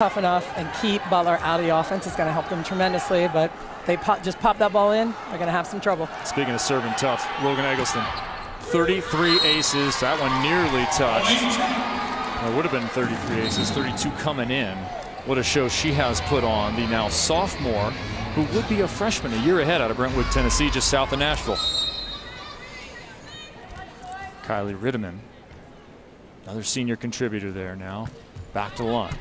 tough enough and keep Butler out of the offense is going to help them tremendously, but they just pop that ball in, they're going to have some trouble. Speaking of serving tough, Logan Eggleston, 33 aces. That one nearly touched. It would have been 33 aces, 32 coming in. What a show she has put on, the now sophomore, who would be a freshman a year ahead out of Brentwood, Tennessee, just south of Nashville. Kylie Ritteman, another senior contributor there now. Back to the line.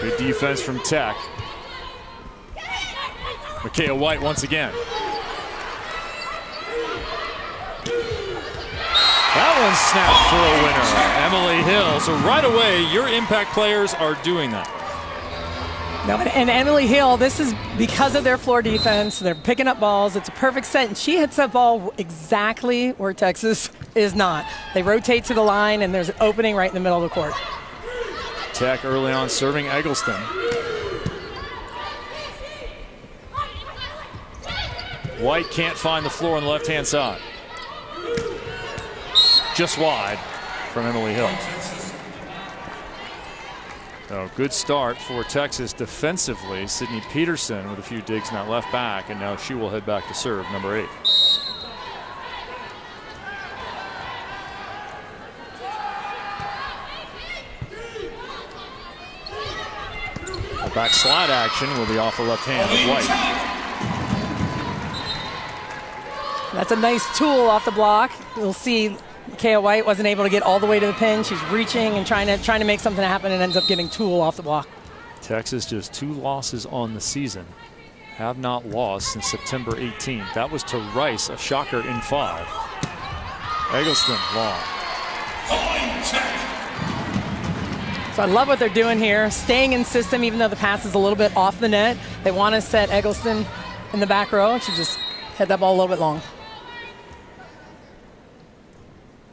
Good defense from Tech. Micaiah White once again. That one snapped for a winner. Emily Hill. So right away, your impact players are doing that. No, and Emily Hill, this is because of their floor defense. They're picking up balls. It's a perfect set, and she hits that ball exactly where Texas is not. They rotate to the line, and there's an opening right in the middle of the court. Tech early on serving Eggleston. White can't find the floor on the left-hand side. Just wide from Emily Hill. So good start for Texas defensively. Sydney Peterson with a few digs in that left back, and now she will head back to serve, number 8. The back slide action will be off the left hand of White. That's a nice tool off the block. You'll see Micaiah White wasn't able to get all the way to the pin. She's reaching and trying to make something happen, and ends up getting tool off the block. Texas just 2 losses on the season. Have not lost since September 18th. That was to Rice, a shocker in 5. Eggleston long. So I love what they're doing here, staying in system even though the pass is a little bit off the net. They want to set Eggleston in the back row. She just hit that ball a little bit long.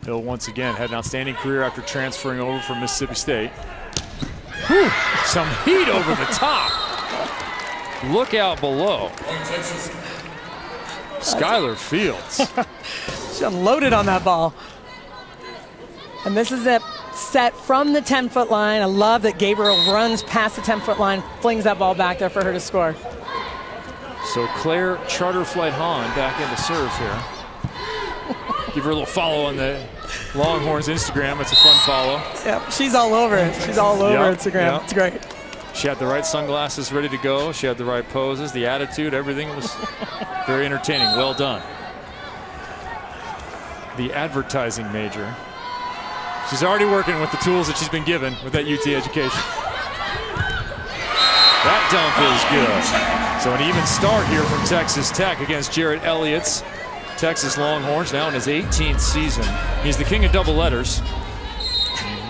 Hill once again had an outstanding career after transferring over from Mississippi State. Whew, some heat over the top. Look out below. Skylar Fields. She unloaded on that ball. And this is it, set from the 10-foot line. I love that Gabriel runs past the 10-foot line, flings that ball back there for her to score. So Claire Charterflight Hahn back into serve here. Give her a little follow on the Longhorns Instagram. It's a fun follow. Yep, she's all over it. She's all over Instagram. Yep. It's great. She had the right sunglasses ready to go. She had the right poses, the attitude, everything was very entertaining. Well done. The advertising major. She's already working with the tools that she's been given with that UT education. That dunk is good. So an even start here from Texas Tech against Jarrett Elliott's Texas Longhorns, now in his 18th season. He's the king of double letters.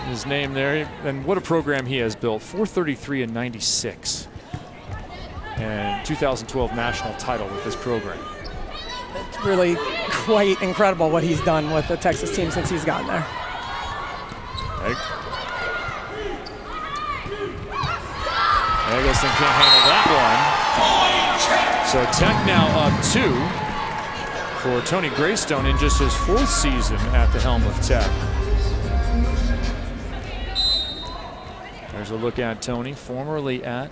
His name there, and what a program he has built. 433 and 96. And 2012 national title with this program. It's really quite incredible what he's done with the Texas team since he's gotten there. Eggleston can't handle that one. So Tech now up 2 for Tony Greystone in just his 4th season at the helm of Tech. There's a look at Tony, formerly at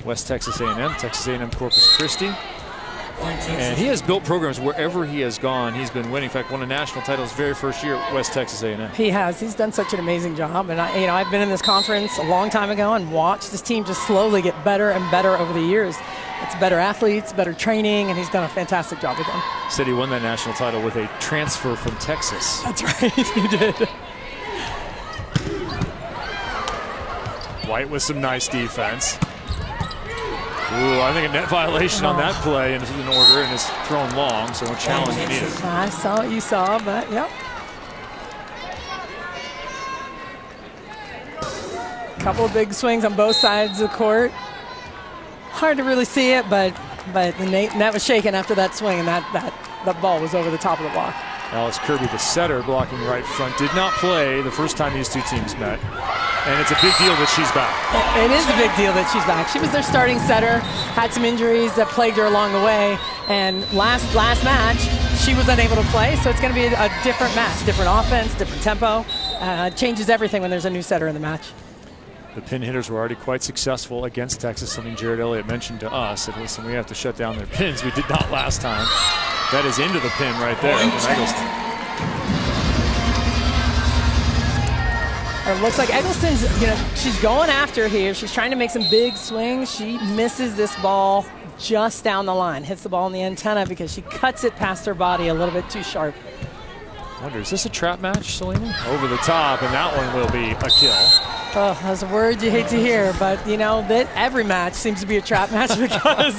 West Texas A&M, Texas A&M Corpus Christi. And he has built programs wherever he has gone. He's been winning. In fact, won a national title his very first year at West Texas A&M. He has. He's done such an amazing job. And I've been in this conference a long time ago and watched this team just slowly get better and better over the years. It's better athletes, better training, and he's done a fantastic job with them. Said he won that national title with a transfer from Texas. That's right, he did. White with some nice defense. Ooh, I think a net violation on that play is in order and is thrown long, so a challenge needed. I saw what you saw, but yep. Couple of big swings on both sides of the court. Hard to really see it, but the net was shaken after that swing, and that ball was over the top of the block. Alice Kirby, the setter, blocking right front, did not play the first time these two teams met. And it's a big deal that she's back. It is a big deal that she's back. She was their starting setter, had some injuries that plagued her along the way, and last match, she was unable to play, so it's going to be a different match, different offense, different tempo. changes everything when there's a new setter in the match. The pin hitters were already quite successful against Texas, something Jared Elliott mentioned to us. Said, listen, we have to shut down their pins. We did not last time. That is into the pin right there. It looks like Eggleston's, she's going after here. She's trying to make some big swings. She misses this ball just down the line. Hits the ball in the antenna because she cuts it past her body a little bit too sharp. I wonder, is this a trap match, Selena? Over the top, and that one will be a kill. Oh, that's a word you hate to hear, but that every match seems to be a trap match because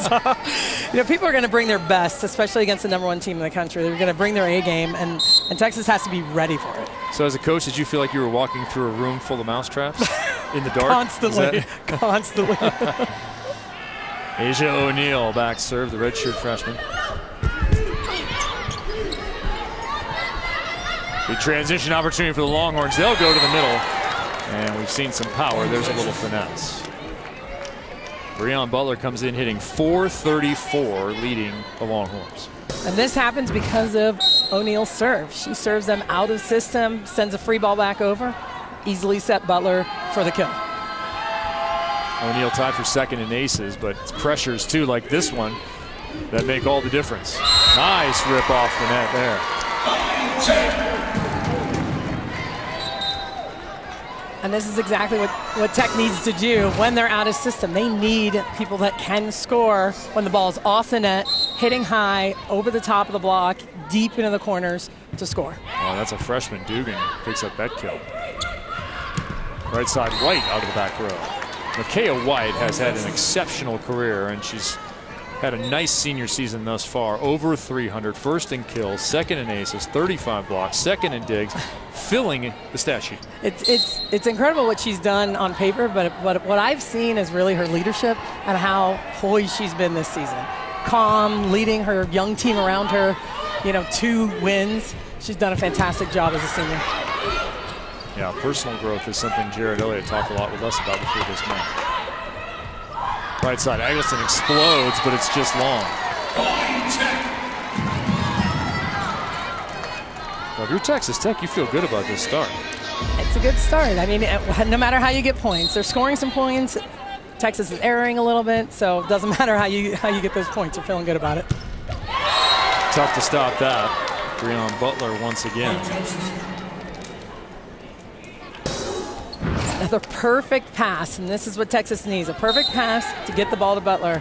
people are going to bring their best, especially against the #1 team in the country. They're going to bring their A game, and Texas has to be ready for it. So as a coach, did you feel like you were walking through a room full of mousetraps in the dark? Constantly. Asia O'Neal back serve, the redshirt freshman. Big transition opportunity for the Longhorns. They'll go to the middle. And we've seen some power. There's a little finesse. Breon Butler comes in hitting .434, leading the Longhorns. And this happens because of O'Neal's serve. She serves them out of system, sends a free ball back over, easily set Butler for the kill. O'Neal tied for second in aces, but it's pressures too, like this one, that make all the difference. Nice rip off the net there. And this is exactly what Tech needs to do when they're out of system. They need people that can score when the ball's off the net, hitting high, over the top of the block, deep into the corners to score. Oh, that's a freshman. Dugan picks up that kill. Right side, White out of the back row. Micaiah White has had an exceptional career, and she's had a nice senior season thus far. Over 300, first in kills, second in aces, 35 blocks, second in digs, filling the stat sheet. It's incredible what she's done on paper, but what I've seen is really her leadership and how poised she's been this season. Calm, leading her young team around her, 2 wins. She's done a fantastic job as a senior. Yeah, personal growth is something Jared Elliott talked a lot with us about before this match. Right side, Eggleston explodes, but it's just long. Well, if you're Texas Tech, you feel good about this start. It's a good start. I mean, no matter how you get points, they're scoring some points. Texas is erring a little bit, so it doesn't matter how you get those points. You're feeling good about it. Tough to stop that. Breon Butler once again. Another perfect pass, and this is what Texas needs, a perfect pass to get the ball to Butler.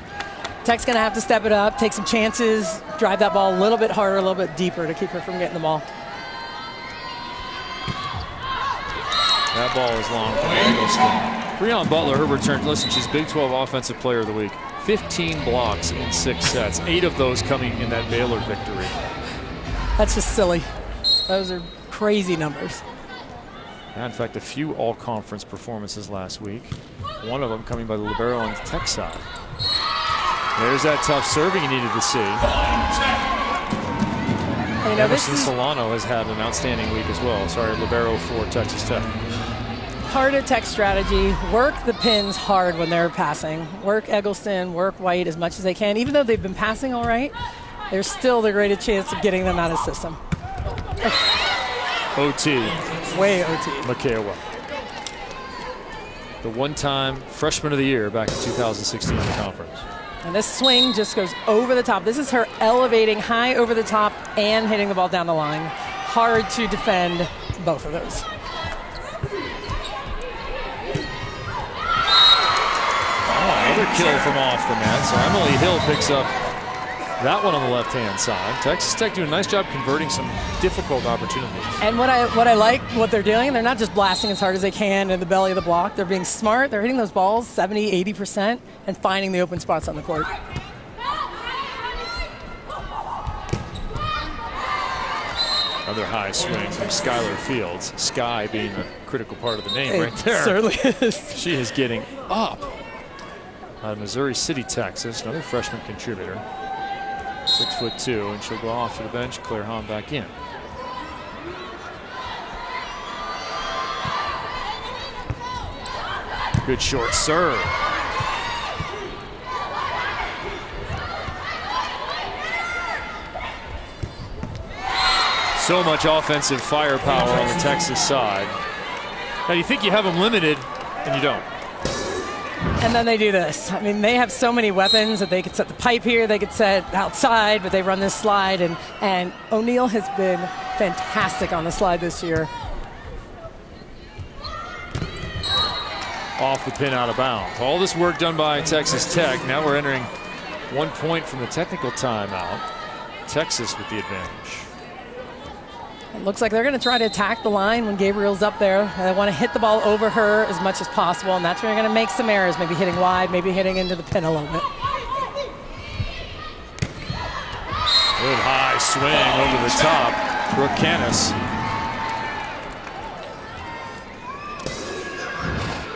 Tech's going to have to step it up, take some chances, drive that ball a little bit harder, a little bit deeper to keep her from getting the ball. That ball is long from Eggleston. Breon Butler, her return, listen, she's Big 12 Offensive Player of the Week. 15 blocks in 6 sets, 8 of those coming in that Baylor victory. That's just silly. Those are crazy numbers. Yeah, in fact, a few all-conference performances last week. One of them coming by the libero on the Tech side. There's that tough serving you needed to see. Emerson Solano has had an outstanding week as well. Sorry, libero for Texas Tech. Part of Tech's strategy, work the pins hard when they're passing. Work Eggleston, work White as much as they can. Even though they've been passing all right, there's still the greatest chance of getting them out of system. OT. Way OT. Micaiah White. The one-time freshman of the year back in 2016 in the conference. And this swing just goes over the top. This is her elevating high over the top and hitting the ball down the line. Hard to defend both of those. Oh, another kill from off the net. So Emily Hill picks up that one on the left-hand side. Texas Tech doing a nice job converting some difficult opportunities. And what I like what they're doing, they're not just blasting as hard as they can in the belly of the block. They're being smart. They're hitting those balls 70, 80% and finding the open spots on the court. Another high swing from Skylar Fields. Sky being a critical part of the name right there. Certainly is. She is getting up. Out of Missouri City, Texas, another freshman contributor. 6'2", and she'll go off to the bench. Claire Hahn back in. Good short serve. So much offensive firepower on the Texas side. Now you think you have them limited, and you don't. And then they do this. I mean, they have so many weapons that they could set the pipe here, they could set outside, but they run this slide. And O'Neal has been fantastic on the slide this year. Off the pin, out of bounds. All this work done by Texas Tech. Now we're entering 1 point from the technical timeout. Texas with the advantage. It looks like they're going to try to attack the line when Gabriel's up there. They want to hit the ball over her as much as possible, and that's where they're going to make some errors, maybe hitting wide, maybe hitting into the pin a little bit. Good high swing over the top. Brooke Canis.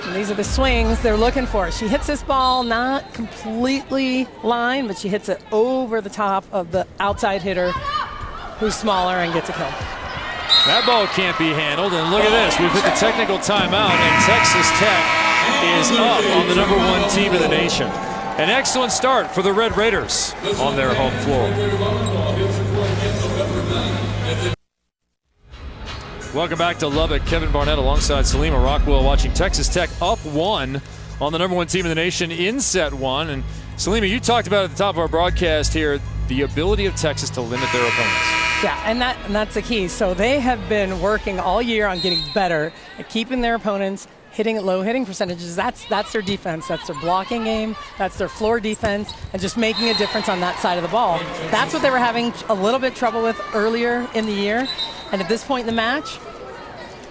And these are the swings they're looking for. She hits this ball not completely line, but she hits it over the top of the outside hitter who's smaller and gets a kill. That ball can't be handled, and look at this. We've hit the technical timeout, and Texas Tech is up on the #1 team in the nation. An excellent start for the Red Raiders on their home floor. Welcome back to Lubbock. Kevin Barnett alongside Salima Rockwell watching Texas Tech up 1 on the #1 team in the nation in set 1. And Salima, you talked about at the top of our broadcast here the ability of Texas to limit their opponents. Yeah, and that's the key. So they have been working all year on getting better at keeping their opponents hitting at low hitting percentages. That's their defense. That's their blocking game. That's their floor defense, and just making a difference on that side of the ball. That's what they were having a little bit trouble with earlier in the year. And at this point in the match,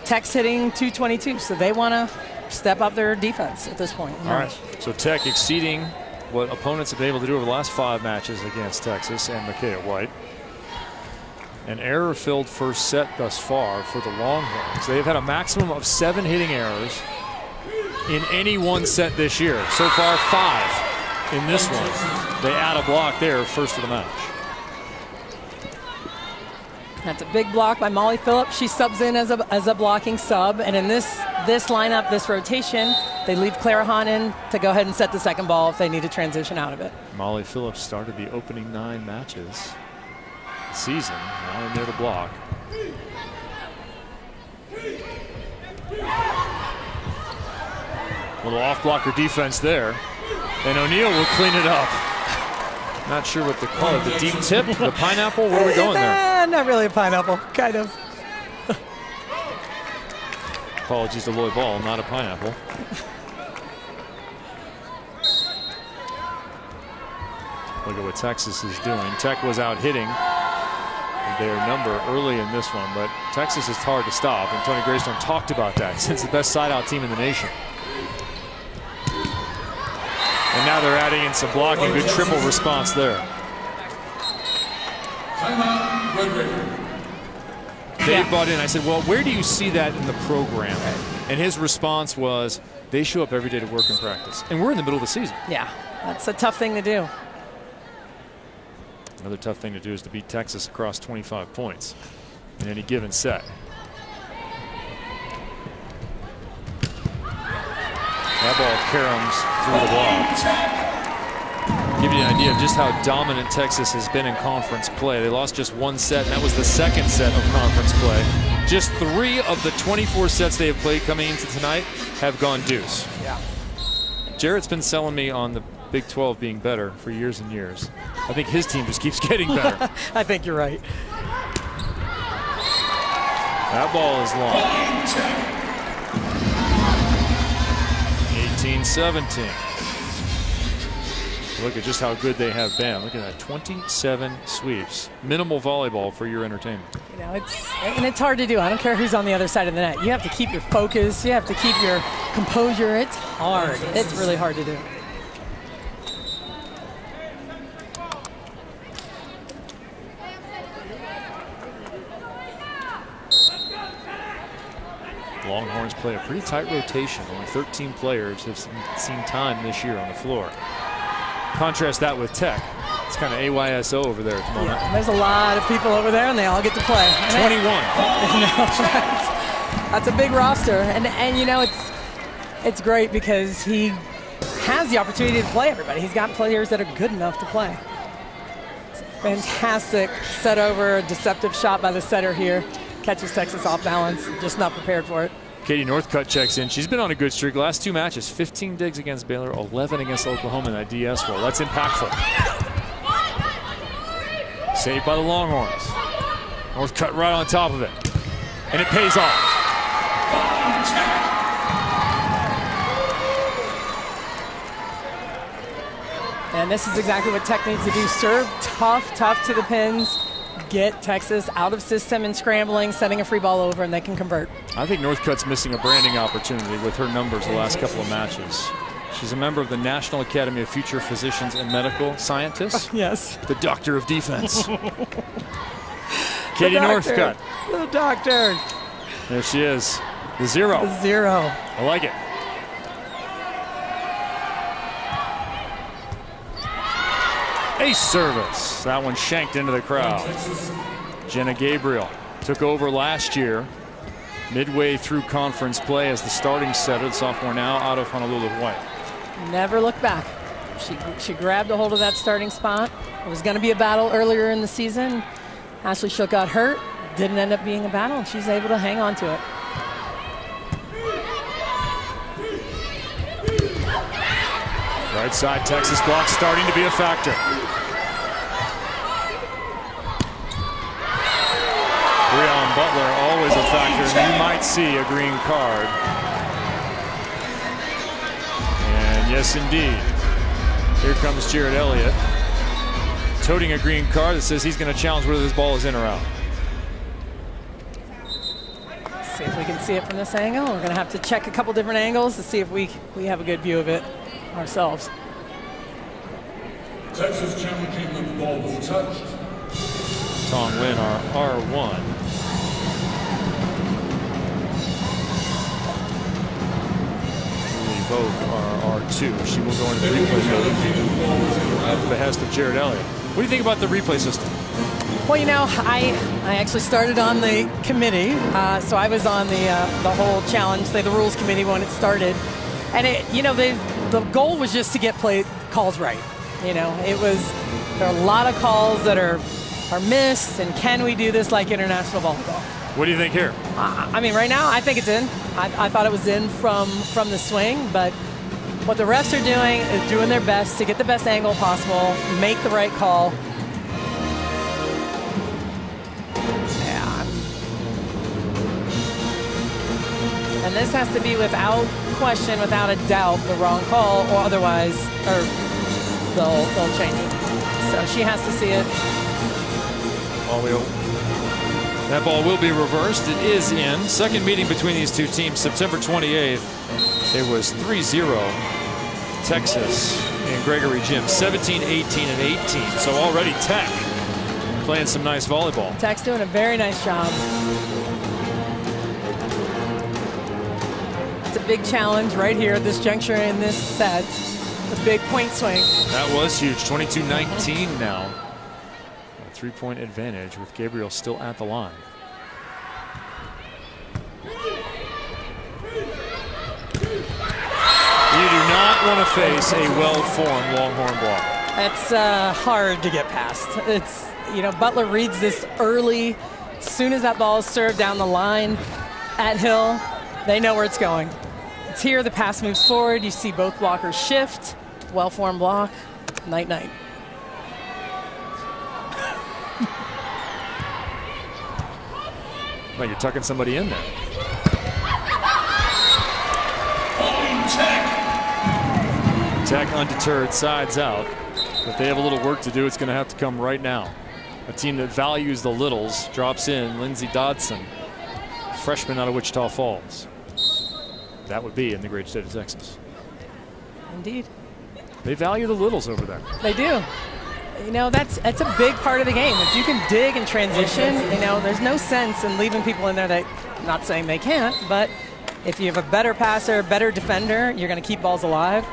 Tech's hitting .222, so they want to step up their defense at this point. All right, so Tech exceeding what opponents have been able to do over the last 5 matches against Texas and Micaiah White. An error-filled first set thus far for the Longhorns. They've had a maximum of 7 hitting errors in any one set this year. So far, 5 in this one. They add a block there, first of the match. That's a big block by Molly Phillips. She subs in as a blocking sub, and in this lineup, this rotation, they leave Clara Hahn in to go ahead and set the second ball if they need to transition out of it. Molly Phillips started the opening 9 matches season, now in there to block. Little off blocker defense there, and O'Neal will clean it up. Not sure what to call it, the deep tip, the pineapple, where are we going there? Not really a pineapple, kind of. Apologies to Lloyd Ball, not a pineapple. Look at what Texas is doing. Tech was out hitting their number early in this one, but Texas is hard to stop, and Tony Greystone talked about that since the best side-out team in the nation. And now they're adding in some blocking. Good triple response there. Dave bought in. I said, well, where do you see that in the program? And his response was, they show up every day to work and practice. And we're in the middle of the season. Yeah, that's a tough thing to do. Another tough thing to do is to beat Texas across 25 points in any given set. That ball caroms through the wall. Give you an idea of just how dominant Texas has been in conference play. They lost just 1 set, and that was the 2nd set of conference play. Just 3 of the 24 sets they have played coming into tonight have gone deuce. Yeah. Jarrett's been selling me on the Big 12 being better for years and years. I think his team just keeps getting better. I think you're right. That ball is long. 18-17. Look at just how good they have been. Look at that, 27 sweeps. Minimal volleyball for your entertainment. You know, it's hard to do. I don't care who's on the other side of the net. You have to keep your focus. You have to keep your composure. It's hard. It's really hard to do. Longhorns play a pretty tight rotation. Only 13 players have seen time this year on the floor. Contrast that with Tech. It's kind of AYSO over there at the moment. Yeah, there's a lot of people over there, and they all get to play. 21. That's a big roster, and you know it's great because he has the opportunity to play everybody. He's got players that are good enough to play. Fantastic set over, deceptive shot by the setter here. Catches Texas off balance, just not prepared for it. Katie Northcutt checks in. She's been on a good streak. Last 2 matches, 15 digs against Baylor, 11 against Oklahoma in that DS role. That's impactful. Saved by the Longhorns. Northcutt right on top of it. And it pays off. And this is exactly what Tech needs to do. Serve tough to the pins. Get Texas out of system and scrambling, setting a free ball over, and they can convert. I think Northcutt's missing a branding opportunity with her numbers the last couple of matches. She's a member of the National Academy of Future Physicians and Medical Scientists. Yes. The doctor of defense. Katie Northcutt. The doctor. There she is. The zero. The zero. I like it. Ace service. That one shanked into the crowd. Jenna Gabriel took over last year, midway through conference play as the starting setter, the sophomore now out of Honolulu Hawaii. Never looked back. She grabbed a hold of that starting spot. It was going to be a battle earlier in the season. Ashley Shook got hurt. Didn't end up being a battle, and she's able to hang on to it. Right side Texas block starting to be a factor. Breon Butler always a factor. You might see a green card. And yes, indeed. Here comes Jared Elliott, toting a green card that says he's going to challenge whether this ball is in or out. See if we can see it from this angle. We're going to have to check a couple different angles to see if we have a good view of it ourselves. Texas championship when the ball was touched. Tong Lin, our R1. Vogue, our R2. She will go into the replay building at the behest of Jared Elliott. What do you think about the replay system? Well, you know, I actually started on the committee, so I was on the whole challenge, the rules committee when it started, and the goal was just to get calls right. You know, there are a lot of calls that are missed, and can we do this like international volleyball? What do you think here? I mean, right now, I think it's in. I thought it was in from the swing, but what the refs are doing is doing their best to get the best angle possible, make the right call. Yeah. And this has to be without question, without a doubt, the wrong call, or otherwise, they'll change it. So she has to see it. That ball will be reversed. It is in. Second meeting between these two teams, September 28th. It was 3-0 Texas and Gregory Jim, 17, 18, and 18. So already Tech playing some nice volleyball. Tech's doing a very nice job. It's a big challenge right here at this juncture in this set. The big point swing. That was huge. 22-19 now. A 3-point advantage with Gabriel still at the line. You do not want to face a well-formed Longhorn block. That's hard to get past. It's, Butler reads this early. As soon as that ball is served down the line at Hill, they know where it's going. It's here, the pass moves forward. You see both blockers shift. Well-formed block. Night-night. Well, you're tucking somebody in there. Tech undeterred, sides out, but they have a little work to do. It's going to have to come right now. A team that values the littles drops in Lindsey Dodson, freshman out of Wichita Falls. That would be in the great state of Texas. Indeed. They value the littles over there. They do. That's a big part of the game. If you can dig and transition, there's no sense in leaving people in there that, not saying they can't, but if you have a better passer, better defender, you're going to keep balls alive.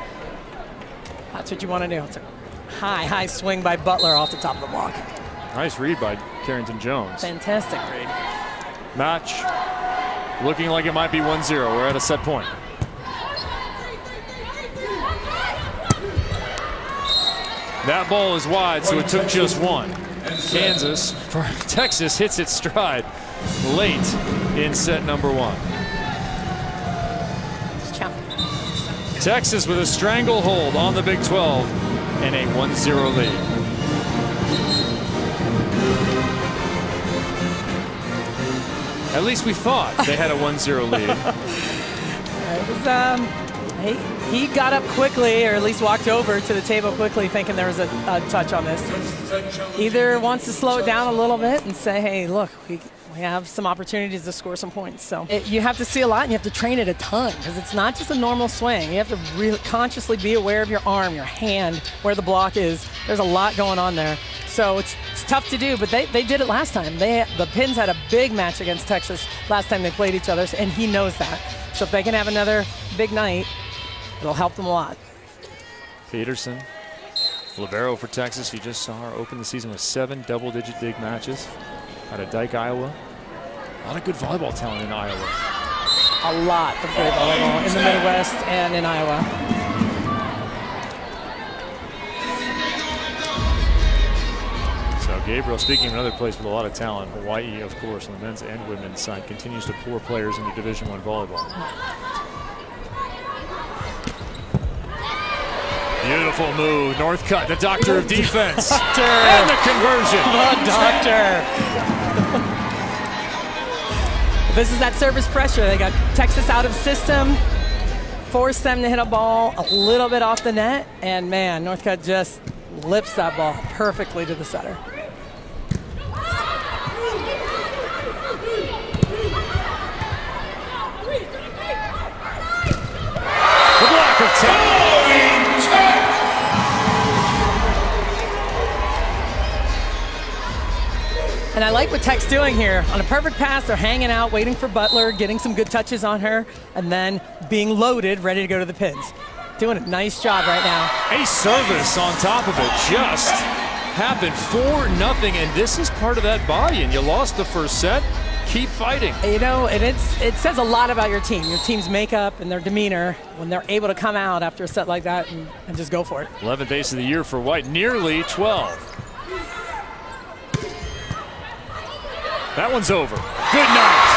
That's what you want to do. It's a high swing by Butler off the top of the block. Nice read by Carrington Jones. Fantastic read. Match looking like it might be 1-0. We're at a set point. That ball is wide, so it took just one. Kansas, for Texas hits its stride late in set number 1. Texas with a stranglehold on the Big 12 and a 1-0 lead. At least we thought they had a 1-0 lead. It was, he got up quickly, or at least walked over to the table quickly, thinking there was a touch on this. Either wants to slow it down a little bit and say, hey, look, we have some opportunities to score some points. So you have to see a lot, and you have to train it a ton, because it's not just a normal swing. You have to really consciously be aware of your arm, your hand, where the block is. There's a lot going on there. So it's tough to do, but they did it last time. The Pins had a big match against Texas last time they played each other, and he knows that. So if they can have another big night, it'll help them a lot. Peterson, libero for Texas. You just saw her open the season with 7 double-digit dig matches out of Dike, Iowa. A lot of good volleyball talent in Iowa. A lot of great volleyball in the Midwest and in Iowa. So Gabriel, speaking of another place with a lot of talent, Hawaii, of course, on the men's and women's side, continues to pour players into Division I volleyball. Beautiful move. Northcutt, the doctor of defense. And the conversion. The doctor. This is that service pressure. They got Texas out of system, forced them to hit a ball a little bit off the net, and man, Northcutt just lips that ball perfectly to the setter. The block of 10. And I like what Tech's doing here. On a perfect pass, they're hanging out, waiting for Butler, getting some good touches on her, and then being loaded, ready to go to the pins. Doing a nice job right now. A service on top of it just happened 4-0, and this is part of that buy-in. You lost the first set, keep fighting. You know, and it says a lot about your team's makeup and their demeanor when they're able to come out after a set like that and just go for it. 11th ace of the year for White, nearly 12. That one's over. Good night.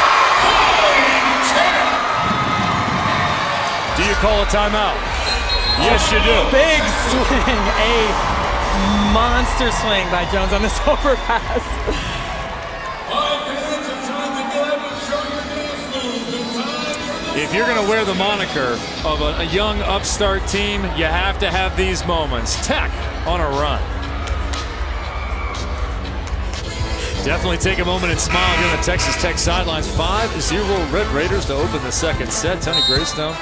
Do you call a timeout? Yes, you do. Big swing, a monster swing by Jones on this overpass. If you're going to wear the moniker of a young upstart team, you have to have these moments. Tech on a run. Definitely take a moment and smile here on the Texas Tech sidelines. 5-0 Red Raiders to open the second set. Tony Greystone,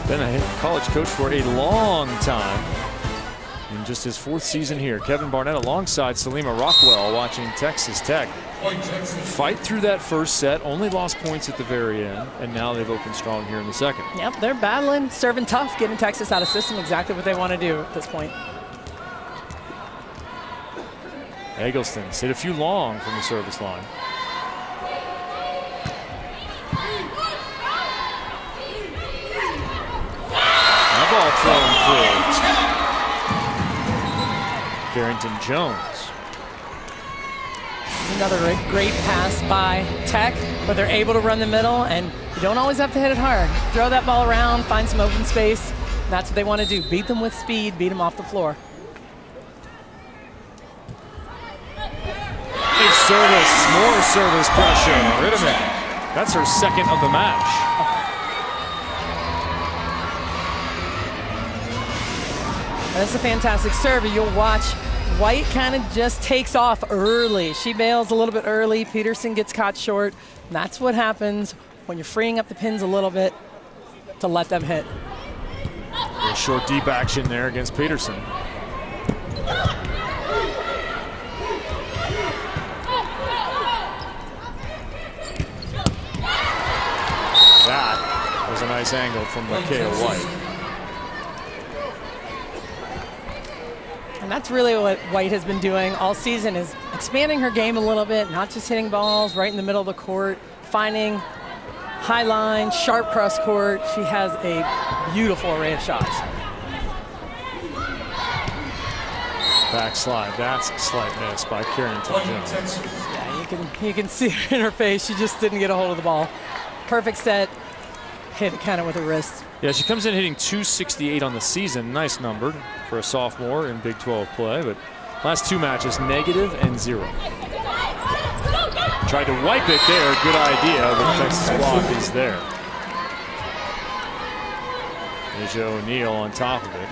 been a college coach for a long time. In just his 4th season here. Kevin Barnett alongside Salima Rockwell watching Texas Tech fight through that first set. Only lost points at the very end, and now they've opened strong here in the second. Yep, they're battling, serving tough, getting Texas out of system, exactly what they want to do at this point. Eggleston's hit a few long from the service line. That ball thrown through. Carrington Jones. Another great pass by Tech, but they're able to run the middle, and you don't always have to hit it hard. Throw that ball around, find some open space. That's what they want to do. Beat them with speed, beat them off the floor. Service, more service pressure. Wait a minute. That's her second of the match. That's a fantastic serve. You'll watch White kind of just takes off early. She bails a little bit early. Peterson gets caught short. And that's what happens when you're freeing up the pins a little bit to let them hit. A short deep action there against Peterson. That was a nice angle from Micaiah White. And that's really what White has been doing all season, is expanding her game a little bit, not just hitting balls right in the middle of the court, finding high line, sharp cross court. She has a beautiful array of shots. Backslide. That's a slight miss by Carrington Jones. Yeah, you can see her in her face. She just didn't get a hold of the ball. Perfect set. Hit it kind of with her wrist. Yeah, she comes in hitting .268 on the season. Nice number for a sophomore in Big 12 play, but last 2 matches, negative and 0. Tried to wipe it there. Good idea. The Texas block is there. Asia O'Neal on top of it.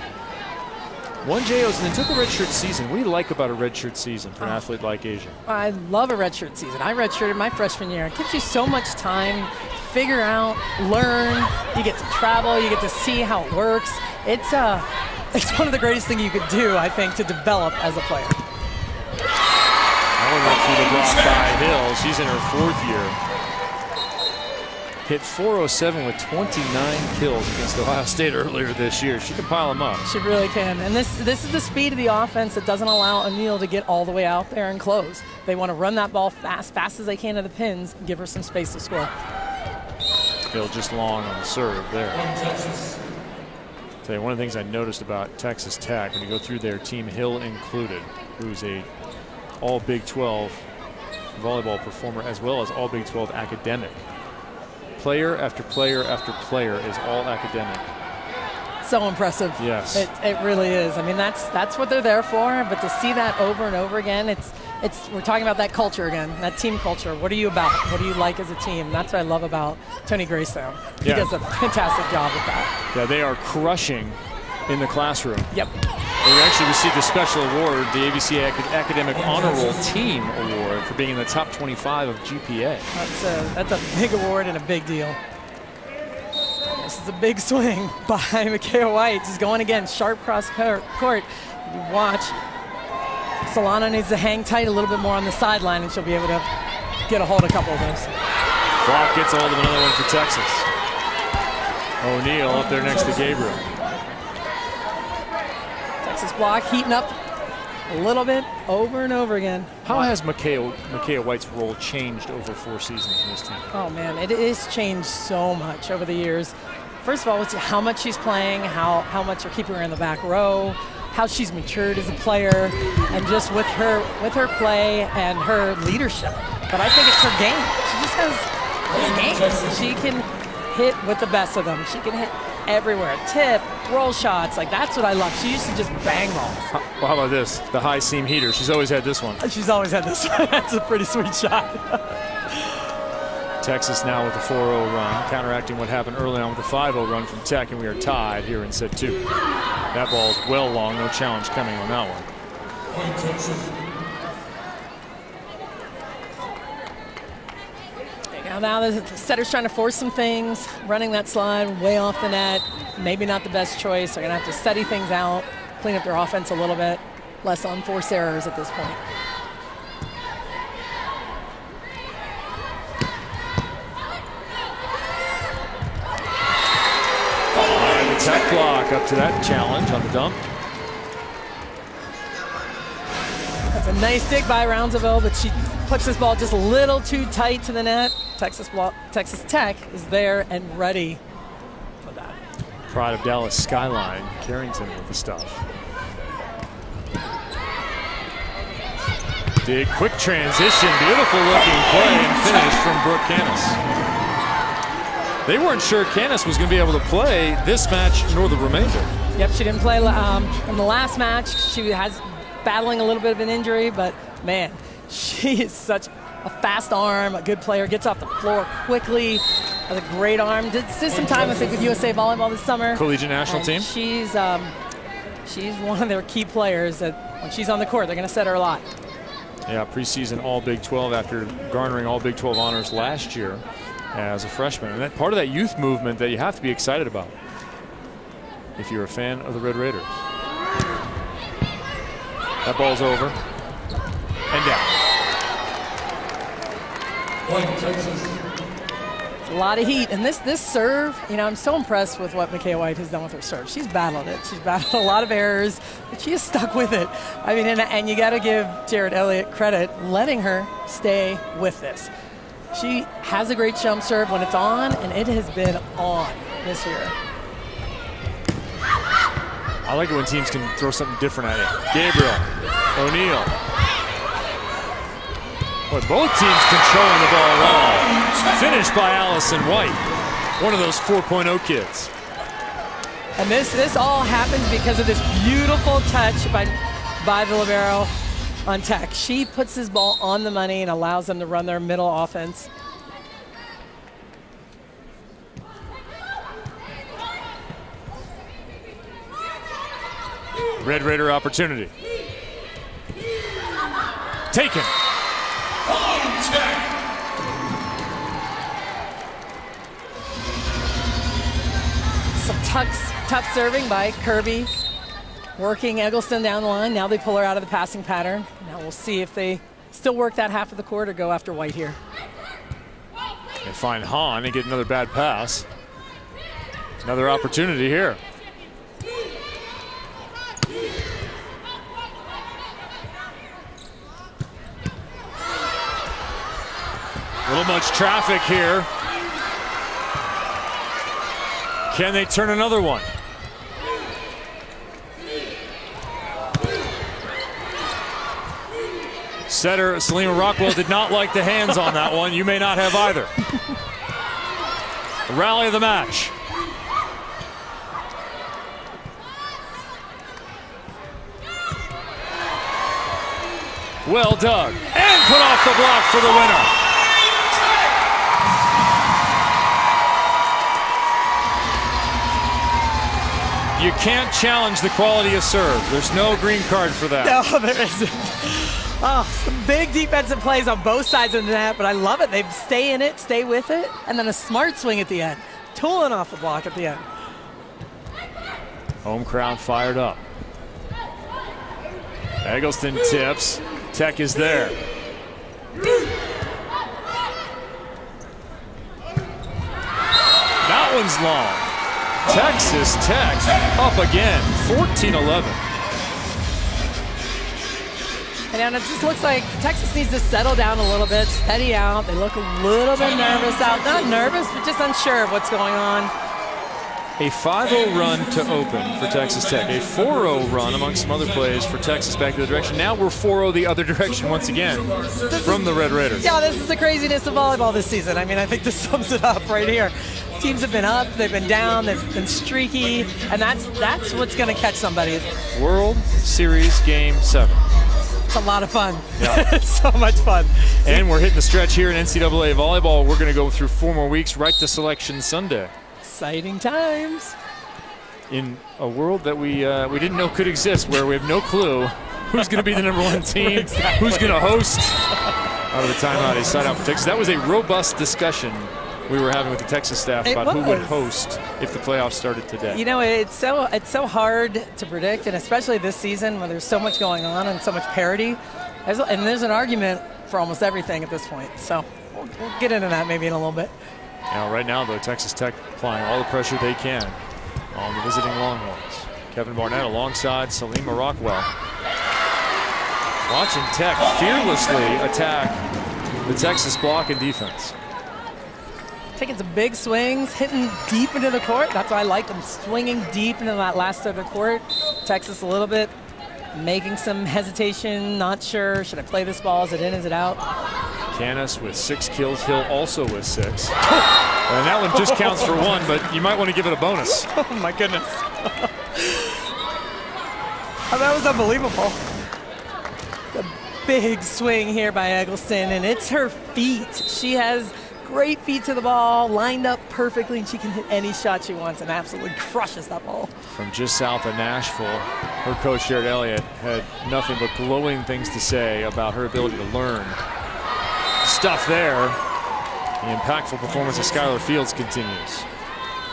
Won JOs and then took a redshirt season. What do you like about a redshirt season for an athlete like Asia? I love a redshirt season. I redshirted my freshman year. It gives you so much time to figure out, learn. You get to travel. You get to see how it works. It's one of the greatest things you could do, I think, to develop as a player. That one went through the block by Hill. She's in her 4th year. Hit .407 with 29 kills against Ohio State earlier this year. She can pile them up. She really can. And this is the speed of the offense that doesn't allow O'Neal to get all the way out there and close. They want to run that ball fast as they can to the pins, and give her some space to score. Hill just long on the serve there. Tell you, one of the things I noticed about Texas Tech, when you go through their team, Hill included, who's a all Big 12 volleyball performer as well as all Big 12 academic. Player after player after player is all academic. So impressive. Yes. It really is. I mean, that's what they're there for. But to see that over and over again, we're talking about that culture again, that team culture. What are you about? What do you like as a team? That's what I love about Tony Greystone. He does a fantastic job with that. Yeah, they are crushing in the classroom. Yep. They actually received a special award, the ABC Academic Honor Roll Team Award, for being in the top 25 of GPA. That's a big award and a big deal. This is a big swing by Micaiah White. She's going again, sharp cross court. You watch. Solano needs to hang tight a little bit more on the sideline, and she'll be able to get a hold of a couple of those. Block gets a hold of another one for Texas. O'Neal up there next to Gabriel. Texas block heating up a little bit over and over again. How has Micaiah White's role changed over 4 seasons in this team? Oh man, it has changed so much over the years. First of all, it's how much she's playing, how much they're keeping her in the back row, how she's matured as a player, and just with her play and her leadership. But I think it's her game. She just has game. She can hit with the best of them. She can hit everywhere. Tip, roll shots, like that's what I love. She used to just bang balls. Well, how about this? The high seam heater. She's always had this one. She's always had this one. That's a pretty sweet shot. Texas now with a 4-0 run, counteracting what happened early on with a 5-0 run from Tech, and we are tied here in set 2. That ball is well long, no challenge coming on that one. Now the setter's trying to force some things, running that slide way off the net. Maybe not the best choice. They're going to have to study things out, clean up their offense a little bit, less unforced errors at this point. The Tech block up to that challenge on the dump. That's a nice dig by Roundsville, but she puts this ball just a little too tight to the net. Texas Tech is there and ready for that. Pride of Dallas Skyline, Carrington with the stuff. Dig, quick transition, beautiful looking play and finish from Brooke Canis. They weren't sure Canis was going to be able to play this match nor the remainder. Yep, she didn't play in the last match. She has battling a little bit of an injury, but man, she is such a fast arm, a good player, gets off the floor quickly, has a great arm. Did some time, I think, with USA Volleyball this summer. Collegiate national team. She's one of their key players that when she's on the court, they're going to set her a lot. Yeah, preseason All Big 12 after garnering All Big 12 honors last year as a freshman. And that part of that youth movement that you have to be excited about if you're a fan of the Red Raiders. That ball's over and down. It's a lot of heat, and this serve, you know, I'm so impressed with what Micaiah White has done with her serve. She's battled it. She's battled a lot of errors, but she has stuck with it. I mean, and you got to give Jared Elliott credit, letting her stay with this. She has a great jump serve when it's on, and it has been on this year. I like it when teams can throw something different at you. Gabriel, O'Neal. Boy, both teams controlling the ball well. Finished by Allison White, one of those 4.0 kids. And this all happens because of this beautiful touch by the libero on Tech. She puts his ball on the money and allows them to run their middle offense. Red Raider opportunity. Taken. Some tough serving by Kirby. Working Eggleston down the line. Now they pull her out of the passing pattern. Now we'll see if they still work that half of the court or go after White here. They find Hahn and get another bad pass. Another opportunity here. A little much traffic here. Can they turn another one? Setter Salima Rockwell did not like the hands on that one. You may not have either. The rally of the match. Well dug. And put off the block for the winner. You can't challenge the quality of serve. There's no green card for that. No, there isn't. Oh, some big defensive plays on both sides of the net, but I love it. They stay in it, stay with it, and then a smart swing at the end. Tooling off the block at the end. Home crowd fired up. Eggleston tips. Tech is there. That one's long. Texas Tech up again, 14-11. And it just looks like Texas needs to settle down a little bit, steady out. They look a little bit nervous out. Not nervous, but just unsure of what's going on. A 5-0 run to open for Texas Tech. A 4-0 run among some other plays for Texas back the other direction. Now we're 4-0 the other direction once again from the Red Raiders. Yeah, this is the craziness of volleyball this season. I mean, I think this sums it up right here. Teams have been up, they've been down, they've been streaky, and that's what's going to catch somebody. World Series Game 7. It's a lot of fun. Yeah. It's so much fun. And we're hitting the stretch here in NCAA volleyball. We're going to go through 4 more weeks right to Selection Sunday. Exciting times. In a world that we didn't know could exist, where we have no clue who's going to be the #1 team, Exactly. who's going to host. Out of the timeout, a side out for Texas. That was a robust discussion we were having with the Texas staff about who would host if the playoffs started today. You know, it's so hard to predict, and especially this season when there's so much going on and so much parity. There's an argument for almost everything at this point. So we'll get into that maybe in a little bit. Now, right now, though, Texas Tech applying all the pressure they can on the visiting Longhorns. Kevin Barnett alongside Salima Rockwell. Watching Tech fearlessly attack the Texas block and defense. Taking some big swings, hitting deep into the court. That's why I like them, swinging deep into that last third of the court. Texas a little bit, making some hesitation, not sure. Should I play this ball? Is it in, is it out? Canis with 6 kills, Hill also with 6. And that one just counts for 1, but you might want to give it a bonus. Oh my goodness. Oh, that was unbelievable. The big swing here by Eggleston, and it's her feet. She has great feet to the ball, lined up perfectly, and she can hit any shot she wants and absolutely crushes that ball. From just south of Nashville, her coach, Jared Elliott, had nothing but glowing things to say about her ability to learn. Stuff there. The impactful performance of Skylar Fields continues.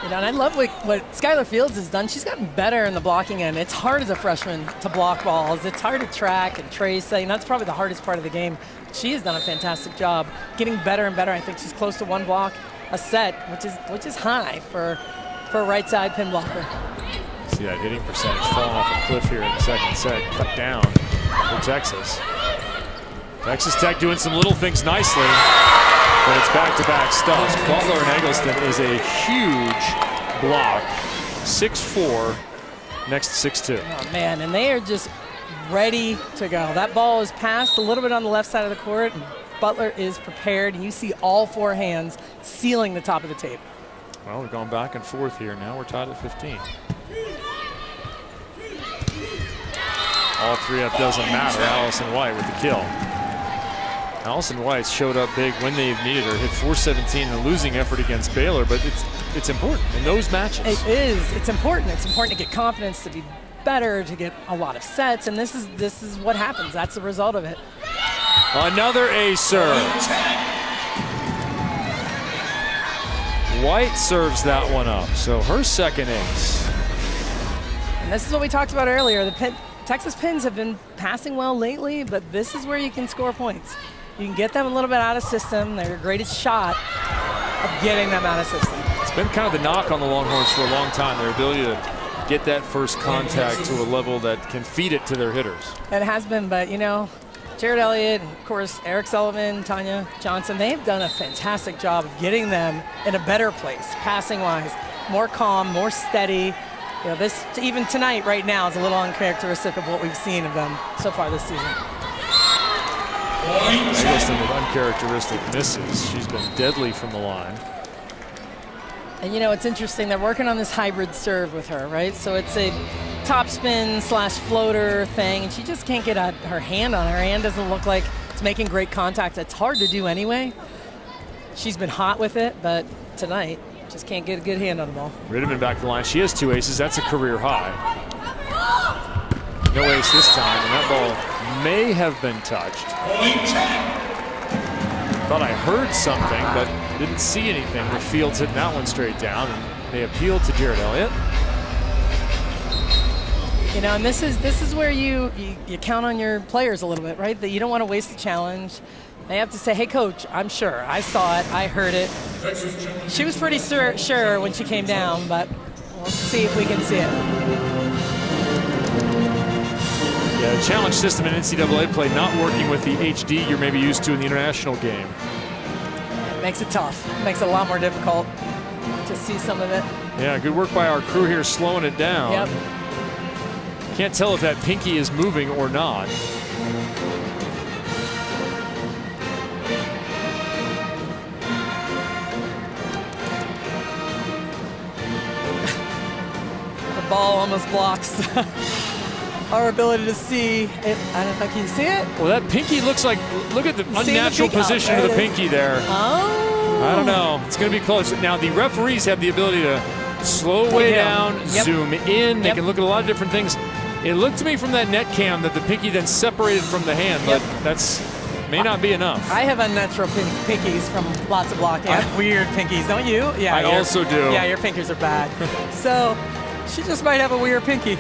You know, and I love what Skylar Fields has done. She's gotten better in the blocking end. It's hard as a freshman to block balls. It's hard to track and trace. And that's probably the hardest part of the game. She has done a fantastic job getting better and better. I think she's close to 1 block a set, which is high for a right side pin blocker. See that hitting percentage falling off a cliff here in the second set. Cut down for Texas. Texas Tech doing some little things nicely, but it's back-to-back stuffs. Butler and Eggleston is a huge block. 6'4", next 6-2. Oh, man, and they are just ready to go. That ball is passed a little bit on the left side of the court, and Butler is prepared, and you see all four hands sealing the top of the tape. Well, we've gone back and forth here now. We're tied at 15. All three up doesn't matter. Allison White with the kill. Allison White showed up big when they've needed her. Hit 417 in a losing effort against Baylor, but it's important in those matches. It is. It's important. It's important to get confidence, to be better, to get a lot of sets, and this is what happens. That's the result of it. Another ace serve. White serves that one up, so her second ace. And this is what we talked about earlier. Texas Pins have been passing well lately, but this is where you can score points. You can get them a little bit out of system. They're your greatest shot of getting them out of system. It's been kind of the knock on the Longhorns for a long time, their ability to get that first contact to a level that can feed it to their hitters. It has been, but you know, Jared Elliott, and of course Eric Sullivan, Tanya Johnson, they've done a fantastic job of getting them in a better place, passing-wise, more calm, more steady. You know, this even tonight, right now, is a little uncharacteristic of what we've seen of them so far this season. Eggleston with uncharacteristic misses. She's been deadly from the line. And you know, it's interesting, they're working on this hybrid serve with her, right? So it's a topspin / floater thing, and she just can't get her hand on it. Her hand doesn't look like it's making great contact. It's hard to do anyway. She's been hot with it, but tonight, just can't get a good hand on the ball. Riddiman back to the line. She has 2 aces. That's a career high. No ace this time, and that ball may have been touched. Thought I heard something, but didn't see anything. The field's hitting that one straight down, and they appealed to Jared Elliott. You know, and this is where you count on your players a little bit, right? That you don't want to waste the challenge. They have to say, hey, coach, I'm sure. I saw it. I heard it. She was pretty sure when she came down, but we'll see if we can see it. Yeah, the challenge system in NCAA play not working with the HD you're maybe used to in the international game. It makes it tough. It makes it a lot more difficult to see some of it. Yeah, good work by our crew here slowing it down. Yep. Can't tell if that pinky is moving or not. The ball almost blocks our ability to see it. I don't know, can you see it? Well, that pinky looks like, look at the unnatural position of the pinky there. Oh. I don't know. It's going to be close. Now, the referees have the ability to slow way down, zoom in. They can look at a lot of different things. It looked to me from that net cam that the pinky then separated from the hand, but that's may not be enough. I have unnatural pinkies from lots of blocking. I have weird pinkies, don't you? Yeah, I also do. Yeah, your pinkies are bad. So she just might have a weird pinky.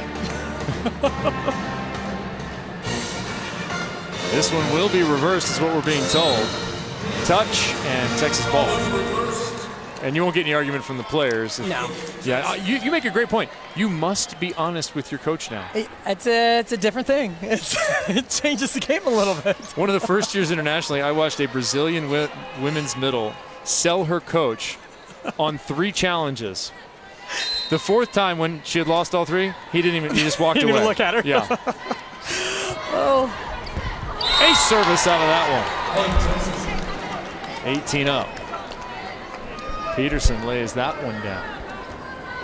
This one will be reversed is what we're being told. Touch and Texas ball. And you won't get any argument from the players. No. Yeah, you make a great point. You must be honest with your coach now. It's a different thing. It changes the game a little bit. One of the first years internationally, I watched a Brazilian women's middle sell her coach on 3 challenges. The 4th time when she had lost all 3, he just walked away. Didn't even look at her. Yeah. Oh. Ace service out of that one. 18 up. Peterson lays that one down.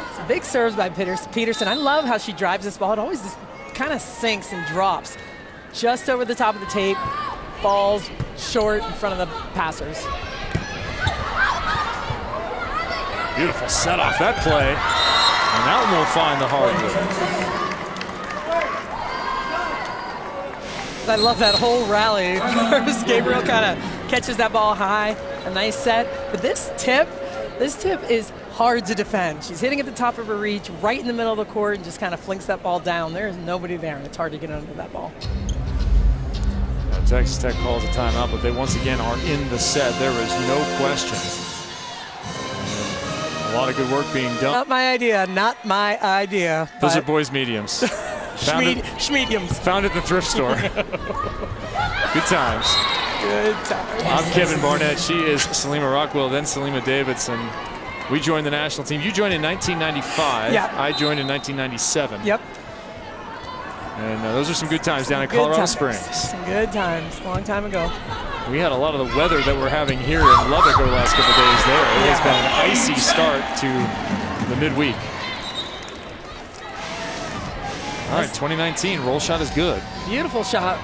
It's a big serves by Peterson. I love how she drives this ball. It always just kind of sinks and drops just over the top of the tape, falls short in front of the passers. Beautiful set off that play, and that one will find the hardwood. I love that whole rally. First, Gabriel kind of catches that ball high, a nice set. But this tip is hard to defend. She's hitting at the top of her reach, right in the middle of the court, and just kind of flinks that ball down. There is nobody there, and it's hard to get under that ball. Now, Texas Tech calls a timeout, but they once again are in the set. There is no question. A lot of good work being done. Not my idea. Not my idea. Those are boys' mediums. Schmediums. Found at the thrift store. Good times. Good times. I'm Kevin Barnett. She is Salima Rockwell, then Salima Davidson. We joined the national team. You joined in 1995. Yeah. I joined in 1997. Yep. And those are some good times down in Colorado Springs. Some good times. Long time ago. We had a lot of the weather that we're having here in Lubbock over the last couple of days there. It has been an icy start to the midweek. All right, 2019, roll shot is good. Beautiful shot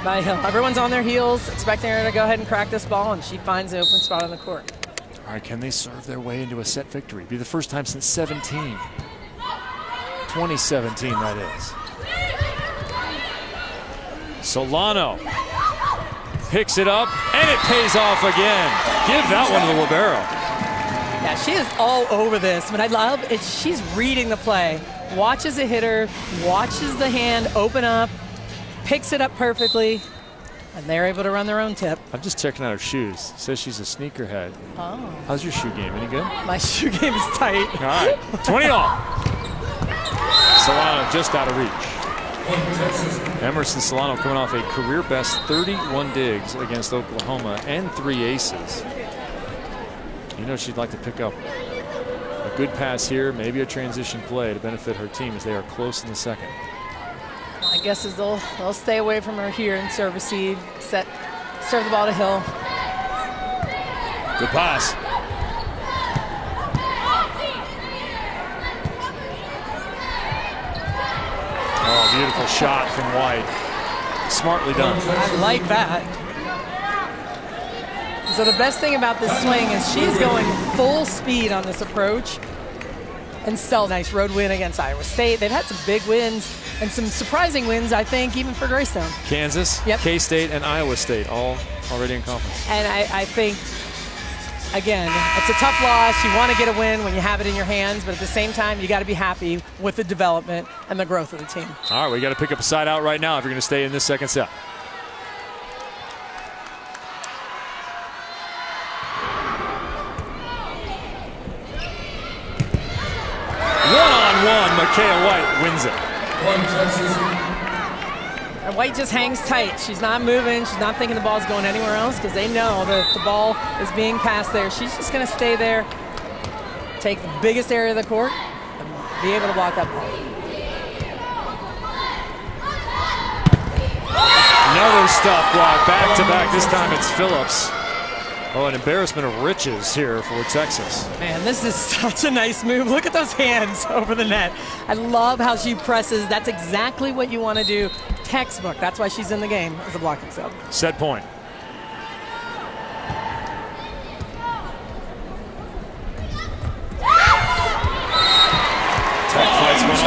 by Hill. Everyone's on their heels, expecting her to go ahead and crack this ball, and she finds the open spot on the court. All right, can they serve their way into a set victory? Be the first time since 2017, that is. Solano picks it up, and it pays off again. Give that one to the libero. Yeah, she is all over this, but I love it. She's reading the play, watches the hitter, watches the hand open up, picks it up perfectly, and they're able to run their own tip. I'm just checking out her shoes. Says she's a sneakerhead. Oh. How's your shoe game? Any good? My shoe game is tight. All right, 20 all. Solano just out of reach. Emerson Solano coming off a career best 31 digs against Oklahoma and 3 aces. You know she'd like to pick up a good pass here, maybe a transition play to benefit her team as they are close in the second. My guess is they'll stay away from her here and serve receive, serve the ball to Hill. Good pass. Oh, beautiful shot from White. Smartly done. I like that. So the best thing about this swing is she's going full speed on this approach, and still nice road win against Iowa State. They've had some big wins and some surprising wins, I think, even for Greystone. Kansas, yep. K-State, and Iowa State all already in conference. And I think, again, it's a tough loss. You want to get a win when you have it in your hands, but at the same time, you got to be happy with the development and the growth of the team. All right, we got to pick up a side out right now if you're going to stay in this second set. One-on-one, Micaiah White wins it. And White just hangs tight. She's not moving. She's not thinking the ball's going anywhere else because they know that the ball is being passed there. She's just going to stay there, take the biggest area of the court, and be able to block that ball. Another stuff block, back-to-back. This time it's Phillips. Oh, an embarrassment of riches here for Texas. Man, this is such a nice move. Look at those hands over the net. I love how she presses. That's exactly what you want to do. Textbook. That's why she's in the game as a blocking sub. Set point. Tech fights one.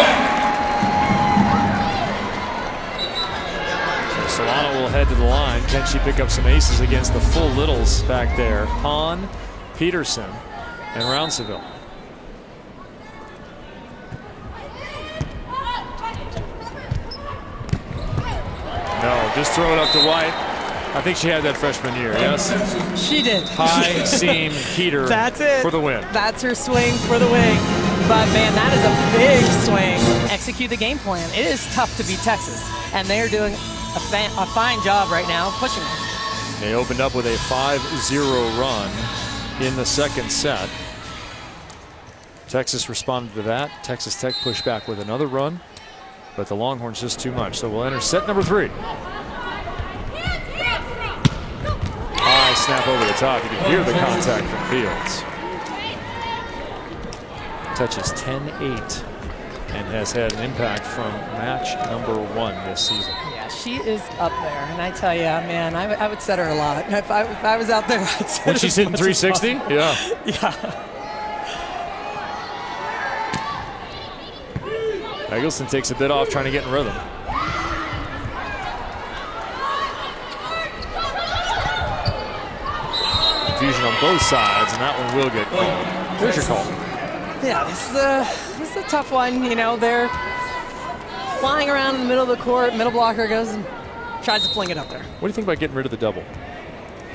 Solano will head to the line. Can she pick up some aces against the full littles back there? Hahn, Peterson, and Rounceville. No, just throw it up to White. I think she had that freshman year, yes? She did. High seam heater. That's it. For the win. That's her swing for the win. But man, that is a big swing. Execute the game plan. It is tough to beat Texas, and they are doing a fine job right now pushing it. They opened up with a 5-0 run in the second set. Texas responded to that. Texas Tech pushed back with another run, but the Longhorns just too much. So we'll enter set number 3. High snap over the top. You can hear the contact from Fields. Touches 10-8 and has had an impact from match number 1 this season. Yeah, she is up there, and I tell you, man, I would set her a lot. If I was out there, I'd set when her she's hitting 360? Yeah. Yeah. Eggleston takes a bit off trying to get in rhythm. Confusion on both sides, and that one will get called. Here's your call. Yeah, this is a tough one. You know, they're flying around in the middle of the court. Middle blocker goes and tries to fling it up there. What do you think about getting rid of the double?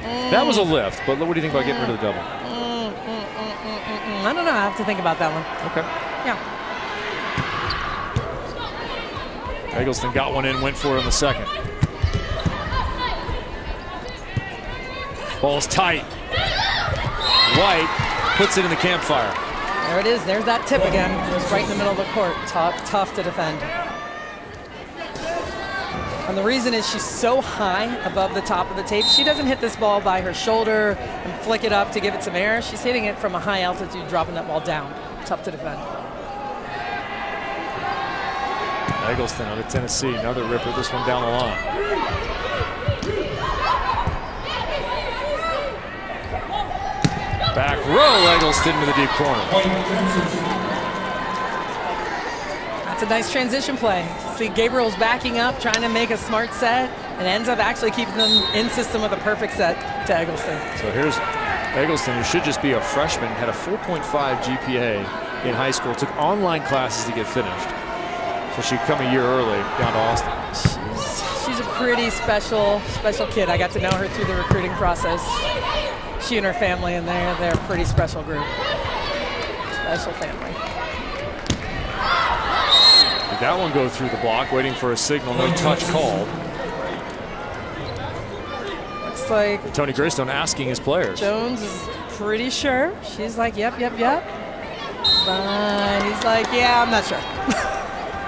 That was a lift, but what do you think about getting rid of the double? I don't know. I have to think about that one. Okay. Yeah. Eggleston got one in, went for it on the second. Ball's tight. White puts it in the campfire. There it is. There's that tip again. It's right in the middle of the court. Tough to defend. And the reason is she's so high above the top of the tape. She doesn't hit this ball by her shoulder and flick it up to give it some air. She's hitting it from a high altitude, dropping that ball down. Tough to defend. Eggleston out of Tennessee, another ripper, this one down the line. Back row, Eggleston to the deep corner. That's a nice transition play. See, Gabriel's backing up, trying to make a smart set, and ends up actually keeping them in system with a perfect set to Eggleston. So here's Eggleston, who should just be a freshman, had a 4.5 GPA in high school, took online classes to get finished. So she come a year early down to Austin. She's a pretty special kid. I got to know her through the recruiting process. She and her family, and they're a pretty special group. Special family. Did that one go through the block, waiting for a signal, no touch called. Looks like Tony Greystone asking his players. Jones is pretty sure. She's like, yep. But he's like, yeah, I'm not sure.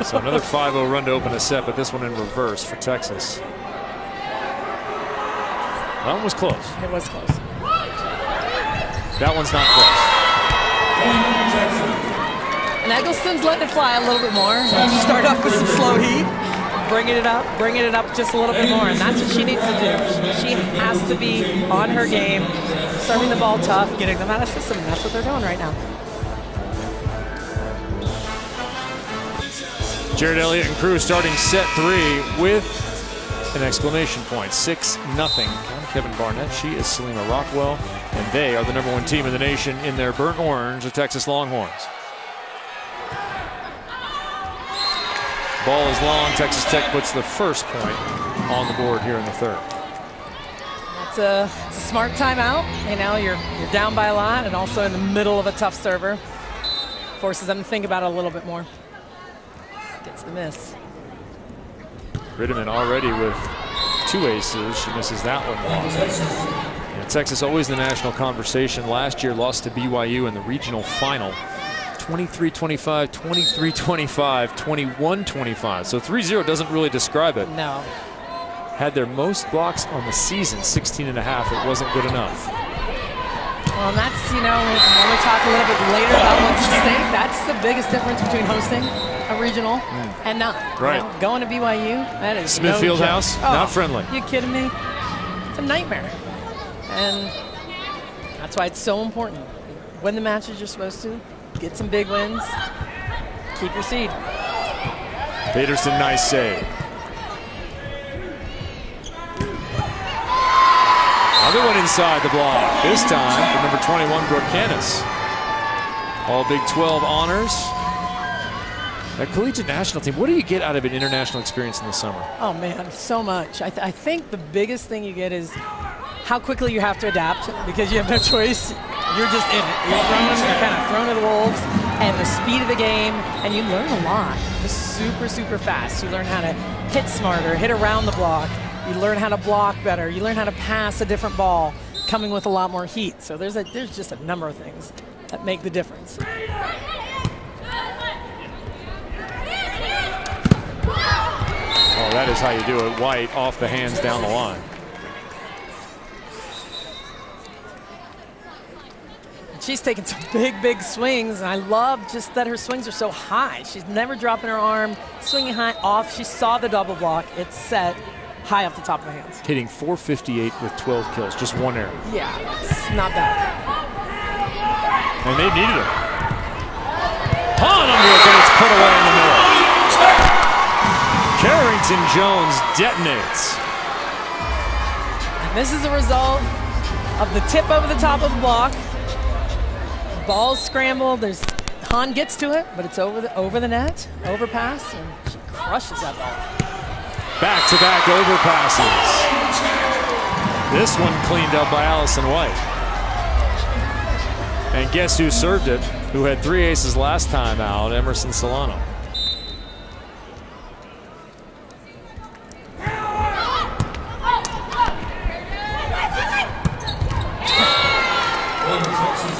So another 5-0 run to open a set, but this one in reverse for Texas. That one was close. It was close. That one's not close. And Eggleston's letting it fly a little bit more. She started off with some slow heat, bringing it up just a little bit more, and that's what she needs to do. She has to be on her game, serving the ball tough, getting them out of system, and that's what they're doing right now. Jared Elliott and crew starting set 3 with an exclamation point. 6-0. Kevin Barnett, she is Selena Rockwell, and they are the #1 team in the nation in their burnt orange, the Texas Longhorns. Ball is long. Texas Tech puts the first point on the board here in the third. It's a smart timeout. You know, you're down by a lot, and also in the middle of a tough server. Forces them to think about it a little bit more. Gets the miss. Ritterman already with 2 aces. She misses that one long. And Texas always in the national conversation. Last year lost to BYU in the regional final. 23-25, 23-25, 21-25. So 3-0 doesn't really describe it. No. Had their most blocks on the season, 16.5. It wasn't good enough. Well, and that's, you know, when we talk a little bit later about what's at stake, that's the biggest difference between hosting a regional and not. Right. You know, going to BYU, that is Smith no Field joke. House, Oh, not friendly. You kidding me? It's a nightmare. And that's why it's so important. Win the matches you're supposed to. Get some big wins. Keep your seed. Peterson, nice save. Another one inside the block. This time for number 21, Brooke Canis. All Big 12 honors. That collegiate national team, what do you get out of an international experience in the summer? Oh, man, so much. I think the biggest thing you get is how quickly you have to adapt because you have no choice. You're just in it. You're kind of thrown to the wolves, and the speed of the game, and you learn a lot. Just super fast. You learn how to hit smarter, hit around the block. You learn how to block better. You learn how to pass a different ball, coming with a lot more heat. So there's just a number of things that make the difference. Oh, that is how you do it. White off the hands down the line. She's taking some big swings, and I love just that her swings are so high. She's never dropping her arm, swinging high off. She saw the double block. It's set high off the top of the hands. Hitting .458 with 12 kills, just 1 error. Yeah, it's not bad. And they needed it. On under it, but it's put away in the middle. Carrington Jones detonates. And this is a result of the tip over the top of the block. Ball's scrambled. Han gets to it, but it's over the net, overpass, and she crushes that ball. Back-to-back overpasses. This one cleaned up by Allison White. And guess who served it? Who had 3 aces last time out? Emerson Solano.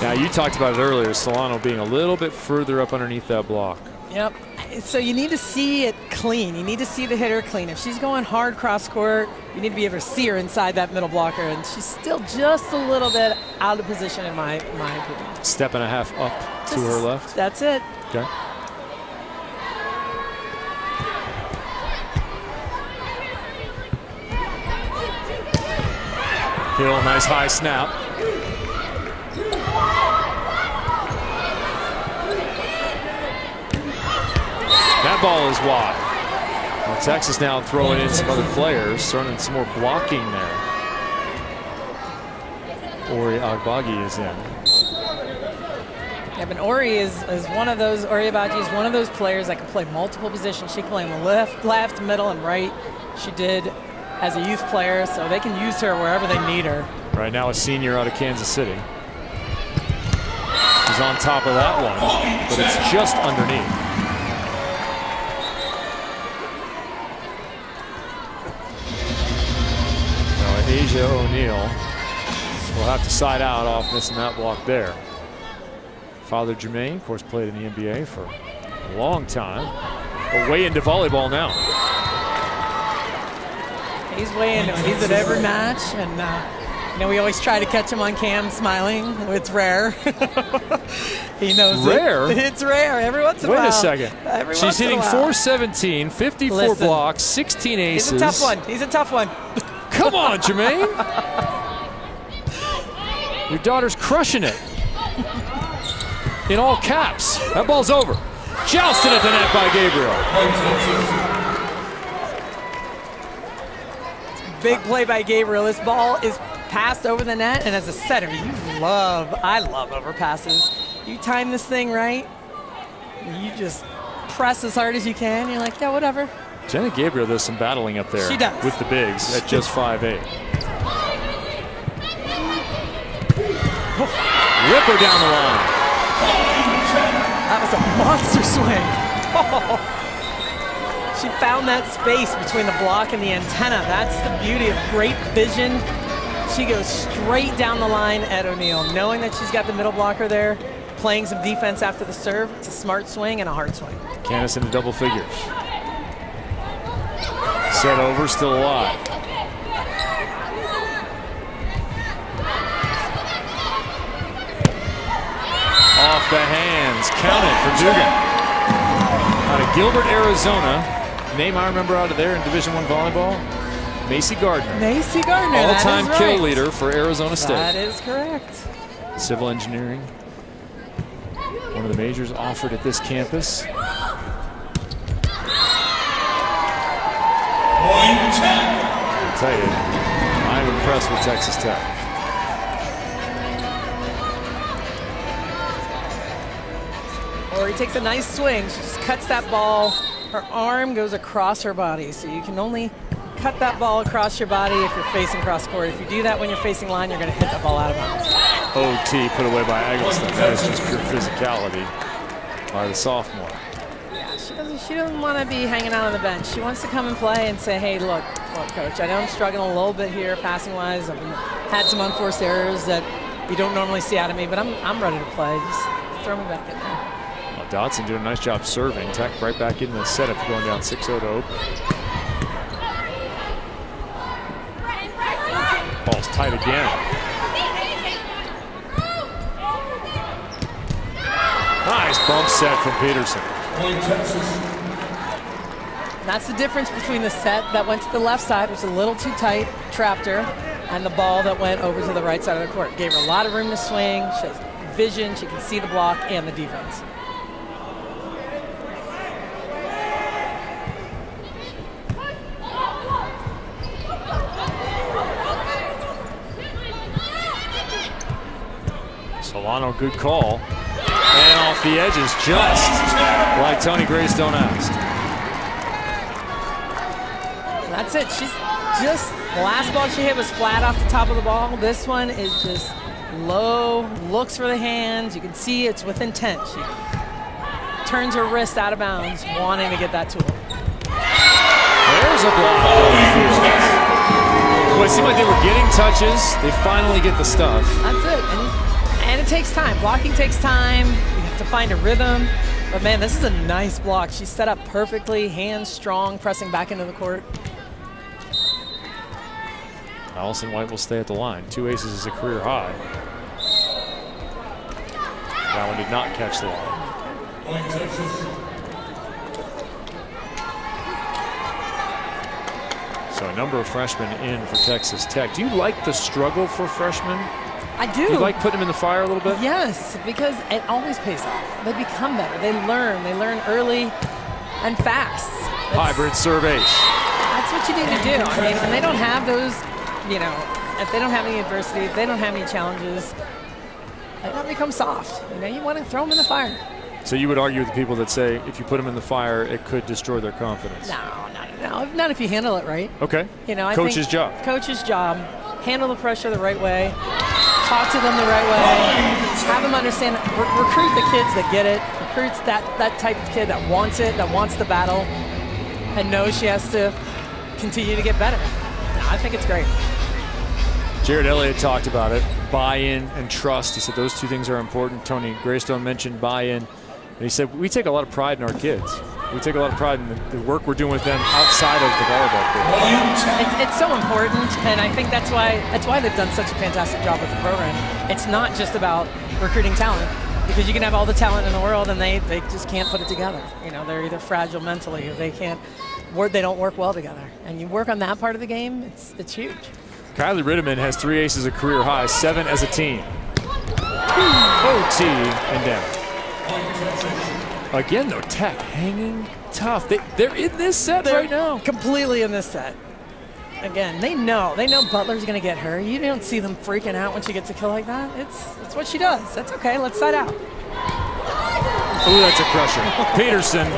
Now, you talked about it earlier, Solano being a little bit further up underneath that block. Yep. So you need to see it clean. You need to see the hitter clean. If she's going hard cross court, you need to be able to see her inside that middle blocker, and she's still just a little bit out of position in my opinion. Step and a half up to her left. That's it. Okay. Hill, nice high snap. That ball is wide. Well, Texas now throwing in some other players, throwing in some more blocking there. Ori Agbaji is in. Yeah, but Ori is one of those, Ori Agbaji is one of those players that can play multiple positions. She can play on the left, middle, and right. She did as a youth player, so they can use her wherever they need her. Right now a senior out of Kansas City. She's on top of that one, but it's just underneath. Asia O'Neal will have to side out off missing that block there. Father Jermaine, of course, played in the NBA for a long time, but way into volleyball now. He's way into it. He's at every match, and you know, we always try to catch him on cam smiling. It's rare. He knows rare. It's rare. Every once in a while. Wait a second. She's hitting 417, 54 blocks, 16 aces. He's a tough one. He's a tough one. Come on, Jermaine. Your daughter's crushing it. In all caps. That ball's over. Jousted at the net by Gabriel. Big play by Gabriel. This ball is passed over the net, and as a setter, I love overpasses. You time this thing right, you just press as hard as you can. You're like, yeah, whatever. Jenna Gabriel does some battling up there. She does. With the bigs at just 5'8". Ripper down the line. That was a monster swing. Oh. She found that space between the block and the antenna. That's the beauty of great vision. She goes straight down the line at O'Neal, knowing that she's got the middle blocker there, playing some defense after the serve. It's a smart swing and a hard swing. Candace into double figures. Set over, still alive. Off the hands, count it for Dugan. Out of Gilbert, Arizona. Name I remember out of there in Division I volleyball, Macy Gardner. Macy Gardner, all-time kill leader for Arizona State. That is correct. Civil engineering, one of the majors offered at this campus. I'll tell you, I'm impressed with Texas Tech. Ori takes a nice swing. She just cuts that ball. Her arm goes across her body, so you can only cut that ball across your body if you're facing cross court. If you do that when you're facing line, you're going to hit that ball out of bounds. OT put away by Eggleston. That is just pure physicality by the sophomore. She doesn't want to be hanging out on the bench. She wants to come and play and say, hey, look, coach, I know I'm struggling a little bit here passing-wise. I've had some unforced errors that you don't normally see out of me, but I'm ready to play. Just throw me back in there. Well, Dotson doing a nice job serving. Tech right back in the set after going down 6-0 to open. Ball's tight again. Nice bump set from Peterson. That's the difference between the set that went to the left side, which was a little too tight, trapped her, and the ball that went over to the right side of the court. Gave her a lot of room to swing. She has vision. She can see the block and the defense. Solano, good call. And off the edges, just like Tony Greystone asked. That's it. She's just, the last ball she hit was flat off the top of the ball. This one is just low, looks for the hands. You can see it's with intent. She turns her wrist out of bounds, wanting to get that to her. There's a block. Well, it seemed like they were getting touches. They finally get the stuff. That's it. And it takes time. Blocking takes time. You have to find a rhythm. But man, this is a nice block. She's set up perfectly, hands strong, pressing back into the court. Allison White will stay at the line. 2 aces is a career high. That one did not catch the line. Point Texas. So a number of freshmen in for Texas Tech. Do you like the struggle for freshmen? I do. Do you like putting them in the fire a little bit? Yes, because it always pays off. They become better. They learn early and fast. Hybrid serve ace. That's what you need to do. I mean, when they don't have those, you know, if they don't have any adversity, if they don't have any challenges, they don't become soft. You know, you want to throw them in the fire. So you would argue with the people that say if you put them in the fire, it could destroy their confidence. No, not if you handle it right. Okay. You know, I Coach's think job. Coach's job. Handle the pressure the right way. Talk to them the right way. Have them understand. Recruit the kids that get it. Recruits that type of kid that wants it, that wants the battle, and knows she has to continue to get better. I think it's great. Jared Elliott talked about it. Buy-in and trust. He said those two things are important. Tony Greystone mentioned buy-in. And he said, we take a lot of pride in our kids. We take a lot of pride in the work we're doing with them outside of the volleyball field. It's so important, and I think that's why they've done such a fantastic job with the program. It's not just about recruiting talent, because you can have all the talent in the world and they just can't put it together. You know, they're either fragile mentally or they don't work well together. And you work on that part of the game, it's huge. Kylie Ritteman has 3 aces, a career high, 7 as a team. OT and down. Again, though, Tech hanging tough. They're in this set right now. Completely in this set. Again, they know Butler's going to get her. You don't see them freaking out when she gets a kill like that. It's what she does. That's okay. Let's side out. Ooh, that's a crusher. Peterson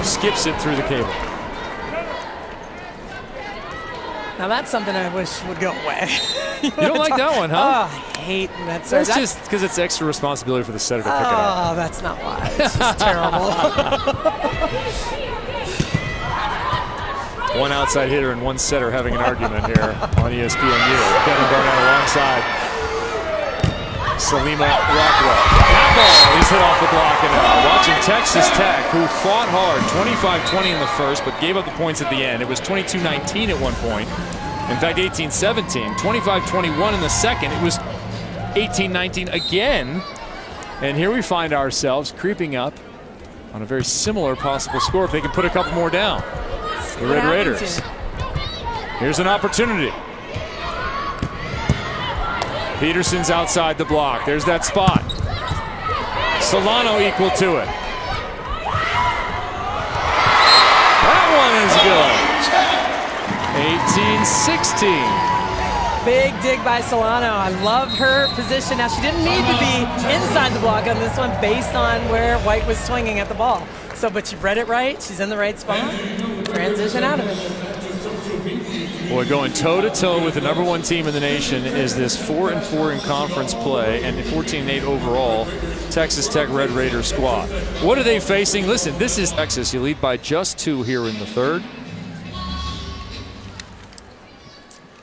skips it through the cable. Now that's something I wish would go away. You don't like that one, huh? Oh, I hate that. That's just because it's extra responsibility for the setter to pick it up. Oh, that's not why. It's just terrible. One outside hitter and one setter having an argument here on ESPNU. Kevin Barnett alongside Salima Rockwell. That ball is hit off the block, and watching Texas Tech, who fought hard, 25-20 in the first, but gave up the points at the end. It was 22-19 at one point. In fact, 18-17, 25-21 in the second. It was 18-19 again. And here we find ourselves creeping up on a very similar possible score if they can put a couple more down. The Red Raiders. Here's an opportunity. Peterson's outside the block. There's that spot. Solano equal to it. That one is good. 18-16. Big dig by Solano. I love her position. Now, she didn't need to be inside the block on this one based on where White was swinging at the ball. So, but she read it right. She's in the right spot. Transition out of it. Boy, going toe-to-toe with the #1 team in the nation is this 4-4 in conference play and 14-8 overall Texas Tech Red Raiders squad. What are they facing? Listen, this is Texas. You lead by just 2 here in the third.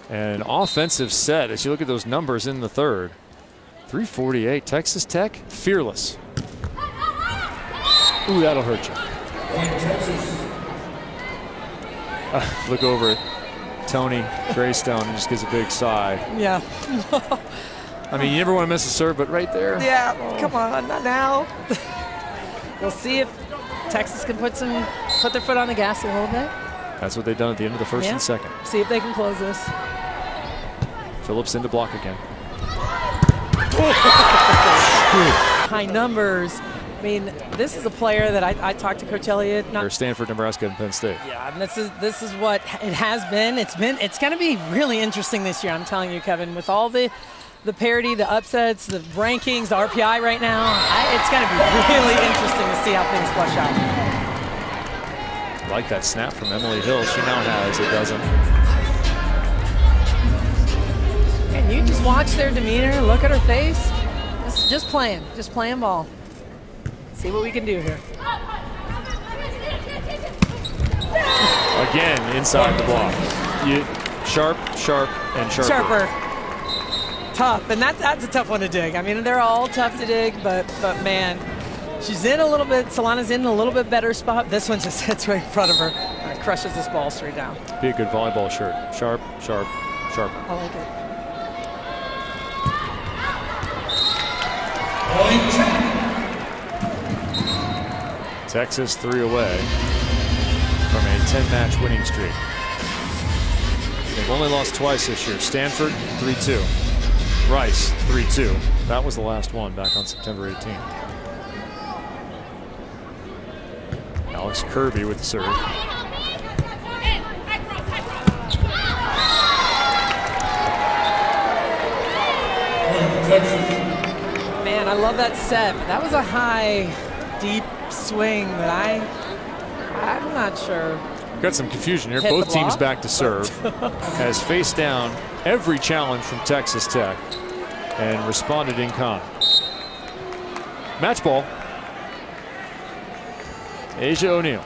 And an offensive set, as you look at those numbers in the third. 348, Texas Tech, fearless. Ooh, that'll hurt you. Look over at Tony Greystone and just gives a big sigh. Yeah. I mean, you never want to miss a serve, but right there. Yeah, come on, not now. We'll see if Texas can put their foot on the gas a little bit. That's what they've done at the end of the first and second. See if they can close this. Phillips into block again. High numbers. I mean, this is a player that I talked to Coach Elliott. Or Stanford, Nebraska, and Penn State. Yeah, and this is what it has been. It's going to be really interesting this year. I'm telling you, Kevin, with all the parity, the upsets, the rankings, the RPI right now. It's going to be really interesting to see how things flush out. I like that snap from Emily Hill. She now has a dozen. And you just watch their demeanor, look at her face. Just playing ball. See what we can do here. Again, inside the block. Sharp, and sharper. Sharper. tough, and that's a tough one to dig. I mean, they're all tough to dig, but man, she's in a little bit. Solana's in a little bit better spot. This one just hits right in front of her and crushes this ball straight down. Be a good volleyball shirt. Sharp, sharp, sharp. I like it. Texas 3 away from a 10-match winning streak. They've only lost twice this year. Stanford 3-2. Rice 3-2. That was the last one back on September 18th. Alex Kirby with the serve. Man, I love that set. That was a high, deep swing that I'm not sure. Got some confusion here. Hit Both the teams block. back to serve. Has faced down every challenge from Texas Tech and responded in kind. Match ball. Asia O'Neal.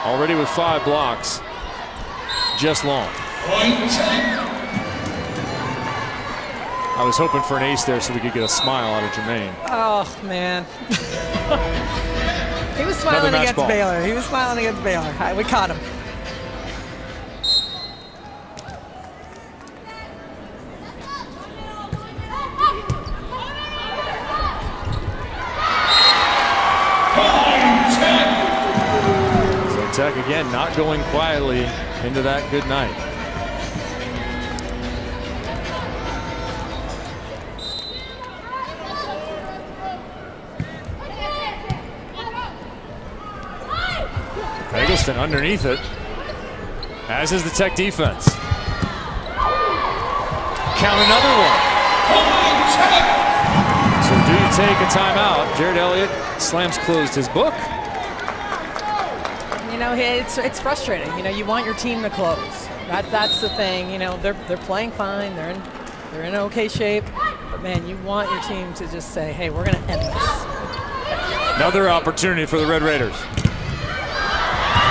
Already with 5 blocks. Just long. I was hoping for an ace there so we could get a smile out of Jermaine. Oh, man. He was smiling against ball. Baylor. He was smiling against Baylor. We caught him. So Tech again not going quietly into that good night. Eggleston underneath it, as is the Tech defense. Count another one. So do you take a timeout? Jared Elliott slams closed his book. You know, it's frustrating. You know, you want your team to close. That's the thing. You know, they're playing fine. They're in okay shape. But man, you want your team to just say, hey, we're going to end this. Another opportunity for the Red Raiders.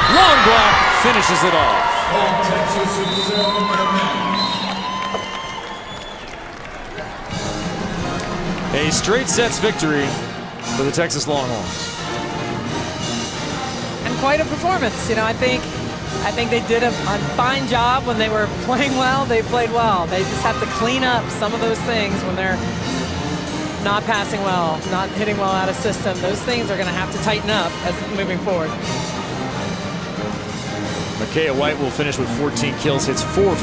Long block finishes it off. A straight sets victory for the Texas Longhorns. And quite a performance. You know, I think they did a fine job when they were playing well. They played well. They just have to clean up some of those things when they're not passing well, not hitting well out of system. Those things are going to have to tighten up as moving forward. Micaiah White will finish with 14 kills, hits 4